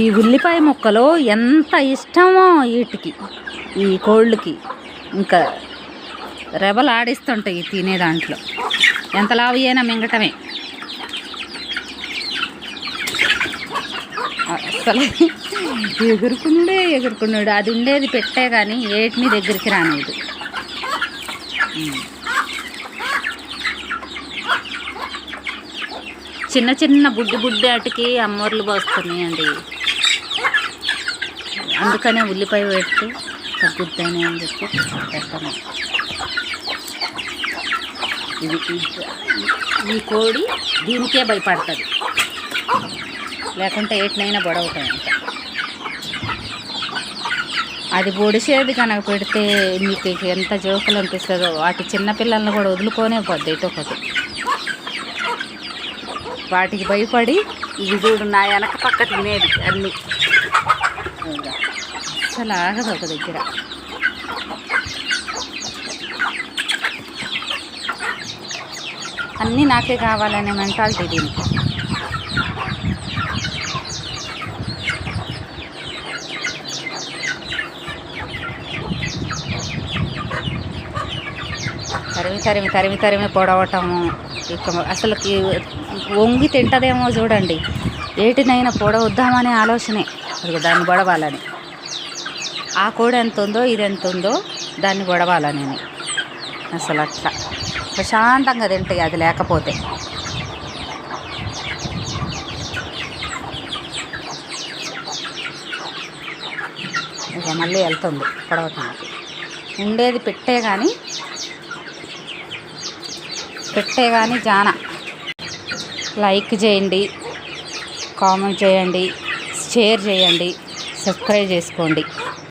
ఈ ఉల్లిపాయ ముక్కలు ఎంత ఇష్టమో వీటికి, ఈ కోళ్ళకి ఇంకా రెబలు ఆడిస్తుంటాయి తినే దాంట్లో. ఎంత లావు అయినా మింగటమే. అసలు ఎగురుకున్నాడు. అది ఉండేది పెట్టే కానీ ఏటిని దగ్గరికి రానిది. చిన్న చిన్న బుడ్డి వాటికి అమ్మోర్లు పోస్తున్నాయండి. అందుకనే ఉల్లిపాయ పెడితే తగ్గుద్దాని అని చెప్పి పెట్టను. ఈ కోడి దీనికే భయపడుతుంది, లేకుంటే ఏటినైనా బొడవుతాయి. అది పొడిసేది కనుక పెడితే మీకు ఎంత జోకులు అనిపిస్తుందో. వాటి చిన్నపిల్లల్ని కూడా వదులుకొనే పోద్ది ఎటొకటి. వాటికి భయపడి ఇది చూడు నా వెనక పక్క తినేది అన్నీ. అసలు ఆగదు ఒక దగ్గర. అన్నీ నాకే కావాలనే మెంటాలిటీ దీనికి. తరిమి పొడవటము. ఇక అసలుకి వంగి తింటదేమో చూడండి. ఏటినైనా పొడవద్దామనే ఆలోచనే అది, దాన్ని పొడవాలని. ఆ కోడి ఎంత ఉందో ఇది ఎంత ఉందో దాన్ని పొడవాలని. అసలు అట్లా ప్రశాంతంగా తింటాయి అది లేకపోతే. ఇక మళ్ళీ వెళ్తుంది పొడవటానికి. ఉండేది పెట్టే కానీ జాన. లైక్ చేయండి, కామెంట్ చేయండి, షేర్ చేయండి, సబ్స్క్రైబ్ చేసుకోండి.